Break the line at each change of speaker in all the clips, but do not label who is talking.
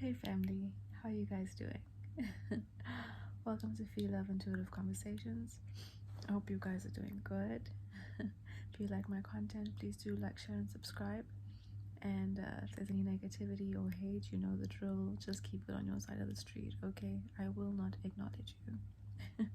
Hey family, how you guys doing? Welcome to Phie.Love Intuitive Conversations. I hope you guys are doing good. If you like my content, please do like, share, and subscribe. And if there's any negativity or hate, you know the drill. Just keep it on your side of the street, okay? I will not acknowledge you.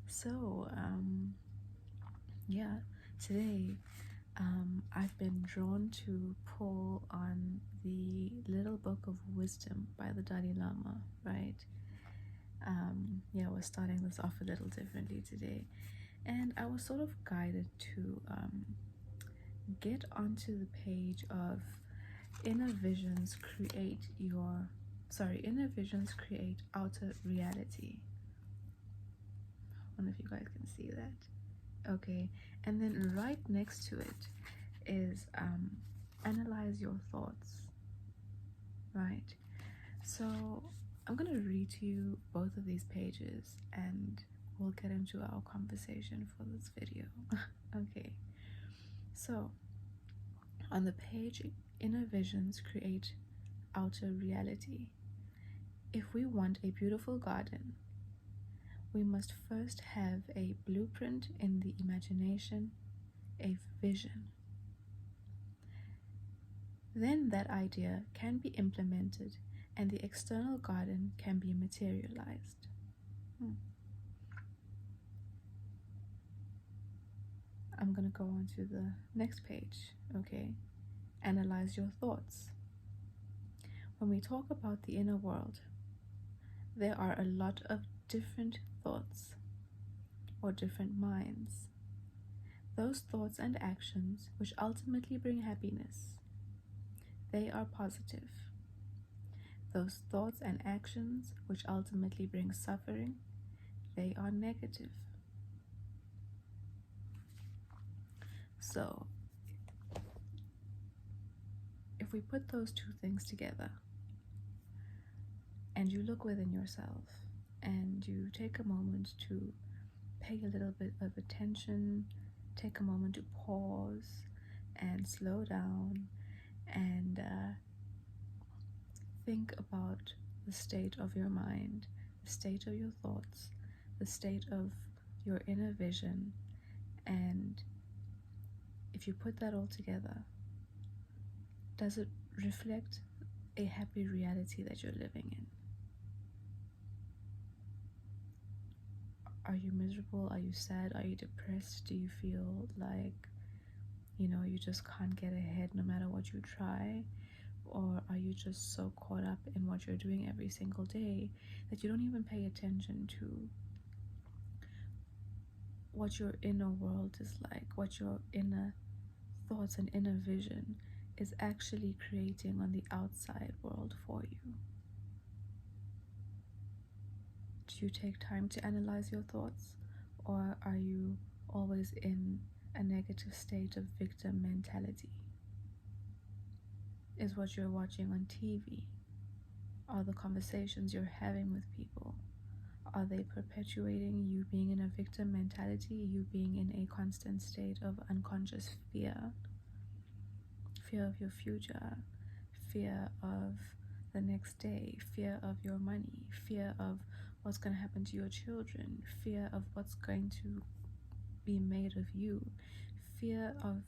So, yeah, today I've been drawn to pull on the Little Book of Wisdom by the Dalai Lama, right? Yeah, we're starting this off a little differently today. And I was sort of guided to get onto the page of inner visions create outer reality. I don't know if you guys can see that. Okay, and then right next to it is analyze your thoughts, right? So I'm going to read to you both of these pages and we'll get into our conversation for this video. Okay, so on the page, inner visions create outer reality. If we want a beautiful garden, we must first have a blueprint in the imagination, a vision. Then that idea can be implemented and the external garden can be materialized. I'm going to go on to the next page, okay? Analyze your thoughts. When we talk about the inner world, there are a lot of different thoughts or different minds. Those thoughts and actions which ultimately bring happiness, they are positive. Those thoughts and actions which ultimately bring suffering, they are negative. So, if we put those two things together, and you look within yourself, and you take a moment to pay a little bit of attention, take a moment to pause and slow down and think about the state of your mind, the state of your thoughts, the state of your inner vision, and if you put that all together, does it reflect a happy reality that you're living in? Are you miserable? Are you sad? Are you depressed? Do you feel like, you just can't get ahead no matter what you try? Or are you just so caught up in what you're doing every single day that you don't even pay attention to what your inner world is like, what your inner thoughts and inner vision is actually creating on the outside world for you? Do you take time to analyze your thoughts, or are you always in a negative state of victim mentality? Is what you're watching on TV, are the conversations you're having with people, are they perpetuating you being in a victim mentality, you being in a constant state of unconscious fear of your future, fear of the next day, fear of your money, fear of what's going to happen to your children, fear of what's going to be made of you, fear of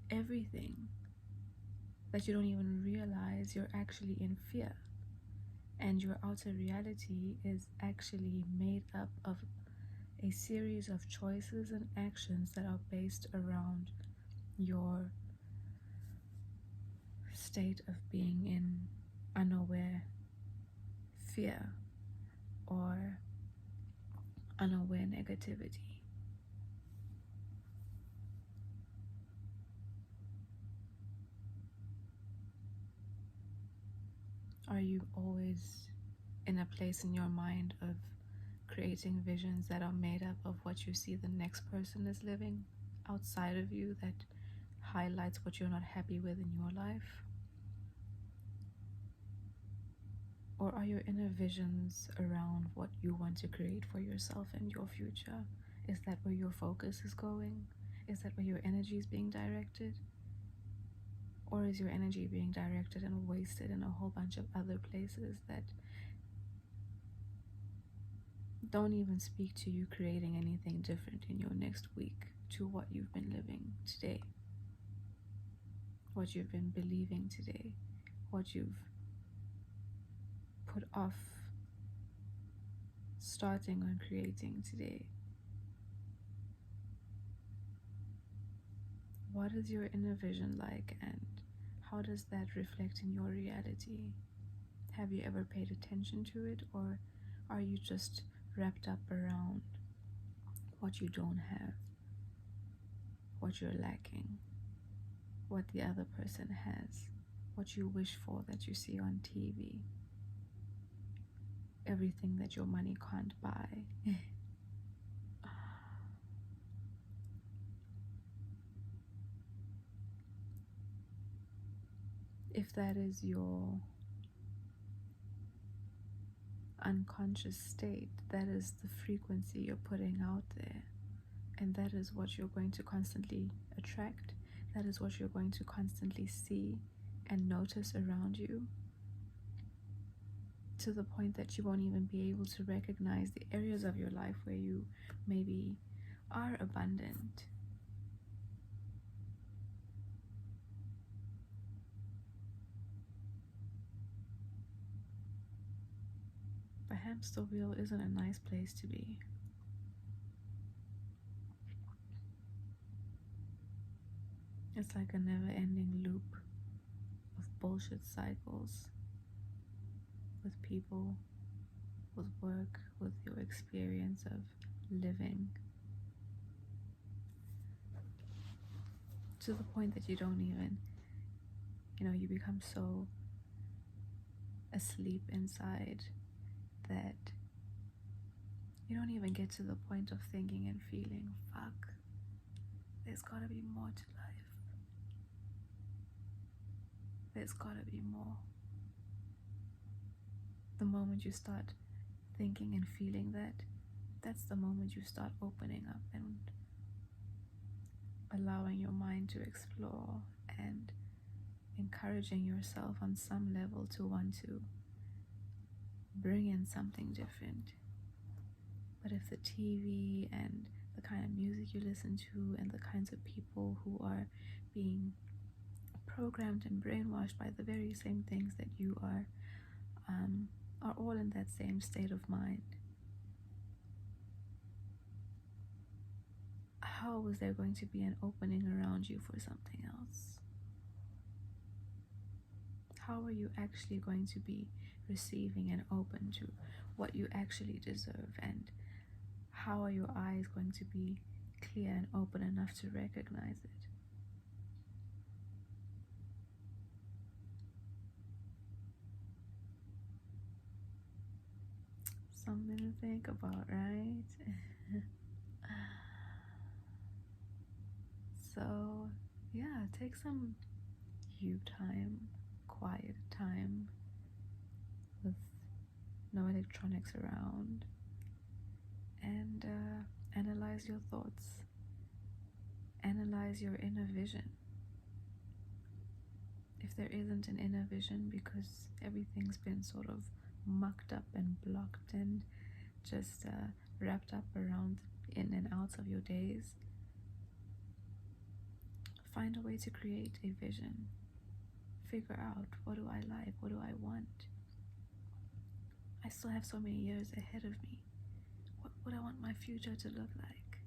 everything that you don't even realize you're actually in fear? And your outer reality is actually made up of a series of choices and actions that are based around your state of being in unaware fear or unaware negativity. Are you always in a place in your mind of creating visions that are made up of what you see the next person is living outside of you that highlights what you're not happy with in your life? Or are your inner visions around what you want to create for yourself and your future? Is that where your focus is going? Is that where your energy is being directed? Or is your energy being directed and wasted in a whole bunch of other places that don't even speak to you creating anything different in your next week to what you've been living today, what you've been believing today, what you've put off starting on creating today? What is your inner vision like, and how does that reflect in your reality? Have you ever paid attention to it, or are you just wrapped up around what you don't have, what you're lacking, what the other person has, what you wish for that you see on TV, everything that your money can't buy? If that is your unconscious state, that is the frequency you're putting out there, and that is what you're going to constantly attract. That is what you're going to constantly see and notice around you, to the point that you won't even be able to recognize the areas of your life where you maybe are abundant. The hamster wheel isn't a nice place to be. It's like a never-ending loop of bullshit cycles with people, with work, with your experience of living, to the point that you don't even, you become so asleep inside that you don't even get to the point of thinking and feeling, fuck, there's gotta be more to life. There's gotta be more. The moment you start thinking and feeling that, that's the moment you start opening up and allowing your mind to explore and encouraging yourself on some level to want to bring in something different. But if the TV and the kind of music you listen to and the kinds of people who are being programmed and brainwashed by the very same things that you are all in that same state of mind, how is there going to be an opening around you for something else? How are you actually going to be receiving and open to what you actually deserve? And how are your eyes going to be clear and open enough to recognize it? Something to think about, right? So, yeah, take some you time, quiet time with no electronics around, and analyze your thoughts, analyze your inner vision. If there isn't an inner vision because everything's been sort of mucked up and blocked and just wrapped up around in and outs of your days, find a way to create a vision. Figure out, what do I like? What do I want? I still have so many years ahead of me. What would I want my future to look like?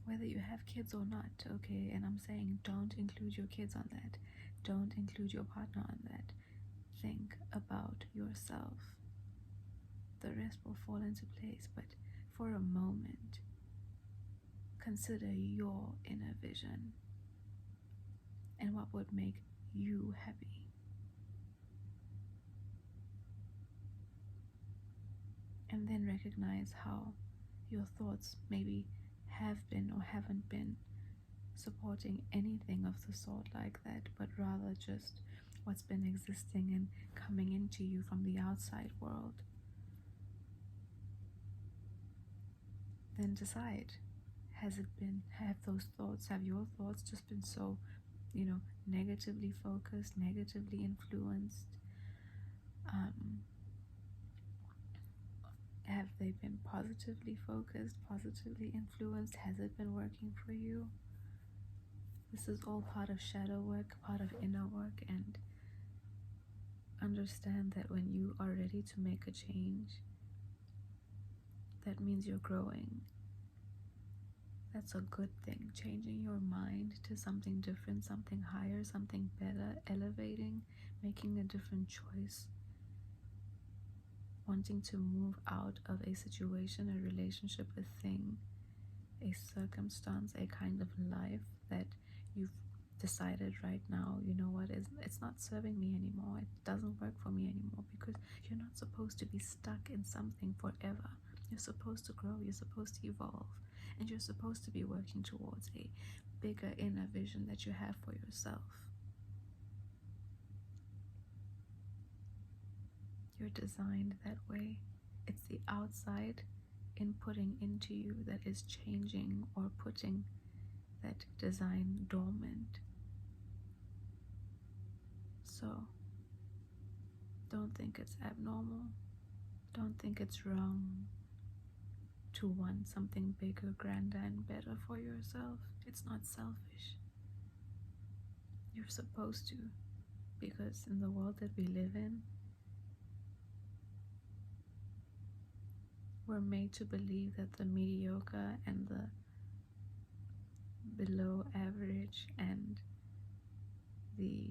Whether you have kids or not, okay? And I'm saying don't include your kids on that. Don't include your partner on that. Think about yourself. The rest will fall into place, but for a moment, consider your inner vision and what would make you happy. And then recognize how your thoughts maybe have been or haven't been supporting anything of the sort like that, but rather just what's been existing and coming into you from the outside world. Then decide, have your thoughts just been so, negatively focused, negatively influenced? Um, have they been positively focused, positively influenced? Has it been working for you? This is all part of shadow work, part of inner work, and understand that when you are ready to make a change, that means you're growing. That's a good thing. Changing your mind to something different, something higher, something better, elevating, making a different choice, wanting to move out of a situation, a relationship, a thing, a circumstance, a kind of life that you've decided right now, you know what, it's not serving me anymore, it doesn't work for me anymore, because you're not supposed to be stuck in something forever. You're supposed to grow, you're supposed to evolve, and you're supposed to be working towards a bigger inner vision that you have for yourself. You're designed that way. It's the outside inputting into you that is changing or putting that design dormant. So don't think it's abnormal. Don't think it's wrong to want something bigger, grander, and better for yourself. It's not selfish. You're supposed to, because in the world that we live in, we're made to believe that the mediocre and the below average and the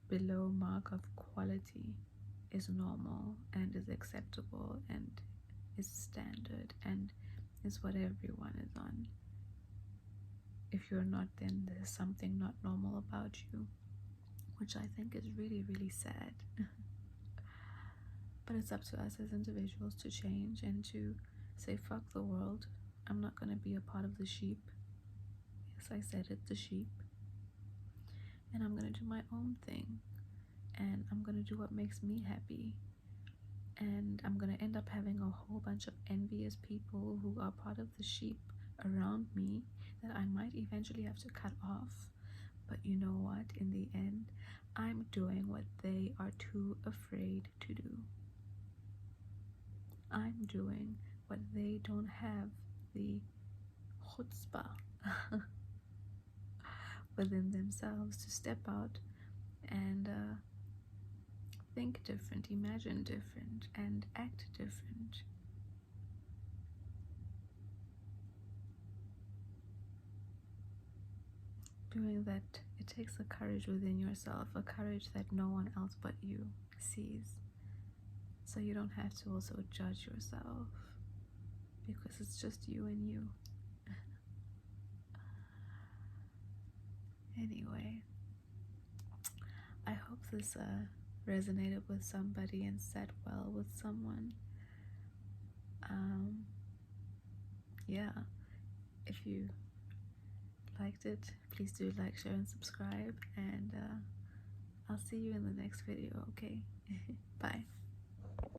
below mark of quality is normal and is acceptable and is standard and is what everyone is on. If you're not, then there's something not normal about you, which I think is really, really sad. But it's up to us as individuals to change and to say, fuck the world. I'm not going to be a part of the sheep. Yes, I said it, the sheep. And I'm going to do my own thing. And I'm going to do what makes me happy. And I'm going to end up having a whole bunch of envious people who are part of the sheep around me that I might eventually have to cut off. But you know what? In the end, I'm doing what they are too afraid to do. I'm doing what they don't have the chutzpah within themselves to step out and think different, imagine different, and act different. Doing that, it takes a courage within yourself, a courage that no one else but you sees. So you don't have to also judge yourself, because it's just you and you. Anyway, I hope this resonated with somebody and sat well with someone. Yeah, if you liked it, please do like, share, and subscribe, and I'll see you in the next video, okay? Bye.